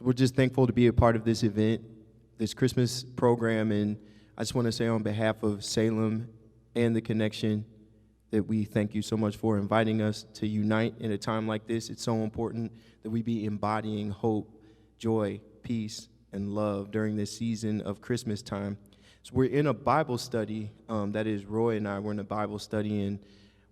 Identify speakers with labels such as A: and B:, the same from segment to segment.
A: So we're just thankful to be a part of this event, this Christmas program, and I just want to say on behalf of Salem and the Connection that we thank you so much for inviting us to unite in a time like this. It's so important that we be embodying hope, joy, peace, and love during this season of Christmas time. So we're in a Bible study, that is Roy and I, we're in a Bible study, and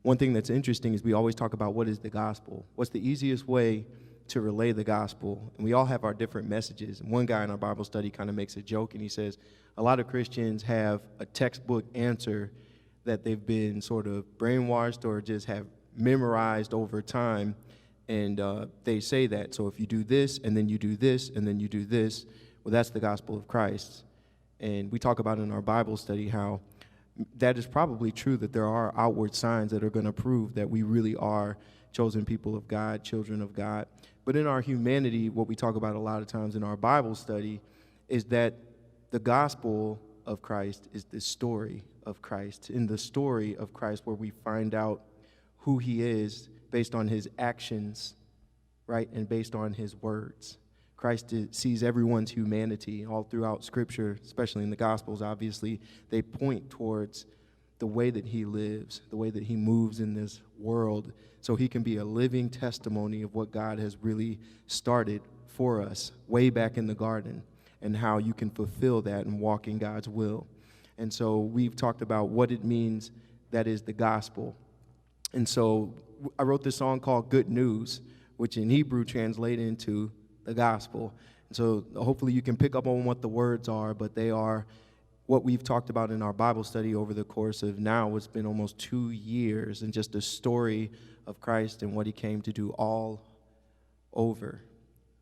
A: one thing that's interesting is we always talk about what is the gospel. What's the easiest way to relay the gospel? And we all have our different messages. And one guy in our Bible study kind of makes a joke, and he says, a lot of Christians have a textbook answer that they've been sort of brainwashed or just have memorized over time, and they say that. So if you do this, and then you do this, and then you do this, well, that's the gospel of Christ. And we talk about in our Bible study how that is probably true, that there are outward signs that are going to prove that we really are chosen people of God, children of God. But in our humanity, what we talk about a lot of times in our Bible study is that the gospel of Christ is the story of Christ. In the story of Christ, where we find out who he is based on his actions, right, and based on his words. Christ sees everyone's humanity all throughout Scripture, especially in the Gospels, obviously. They point towards the way that he lives, the way that he moves in this world, so he can be a living testimony of what God has really started for us way back in the garden, and how you can fulfill that and walk in God's will. And so we've talked about what it means that is the gospel. And so I wrote this song called Good News, which in Hebrew translates into the gospel. And so hopefully you can pick up on what the words are, but they are what we've talked about in our Bible study over the course of now, it's been almost 2 years, and just a story of Christ and what he came to do all over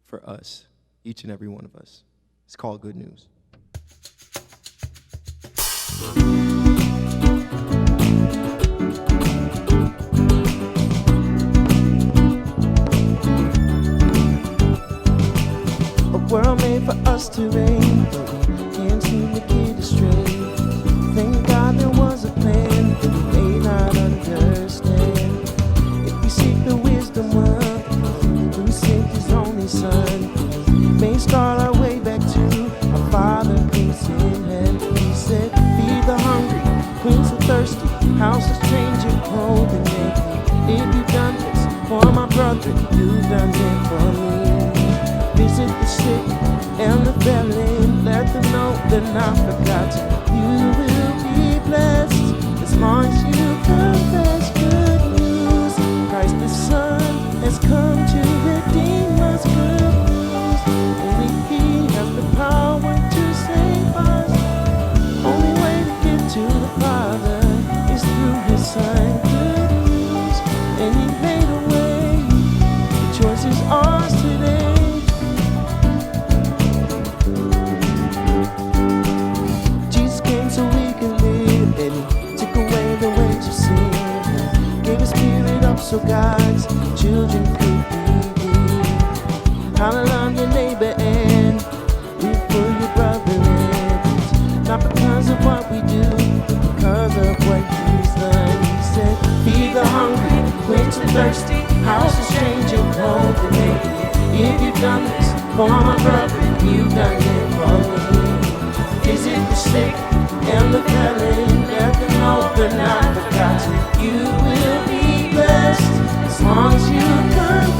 A: for us, each and every one of us. It's called Good News.
B: A world made for us to reign, but we can't seem to get astray. Thank God there was a plan that we may not understand. If we seek the wisdom of who sent his only son, may start our way back to our Father who's in heaven. He said, feed the hungry, quench the thirsty, house is changing, cold and naked. If you've done this for my brother, you've done it for me. Visit the sick and the failing, let them know they're not forgotten. You will be blessed as long as you confess good news. Christ the Son has come to redeem us. Good news. Only he has the power to save us. Only way to get to the Father is through his Son. Good news. And he made a way. The choice is ours today. Jesus came so we can live, and he took away the wage of sin. Gave his spirit up so God's children could believe. How to love your neighbor and live for your brother. Not because of what we do, but because of what he's done. He said, feed the hungry, quench the thirsty, house is changing, cold and naked. If you've done this for my brother, you've done it for me. Visit the sick and the failing, let them know they're not forgotten. You will be blessed as long as you confess.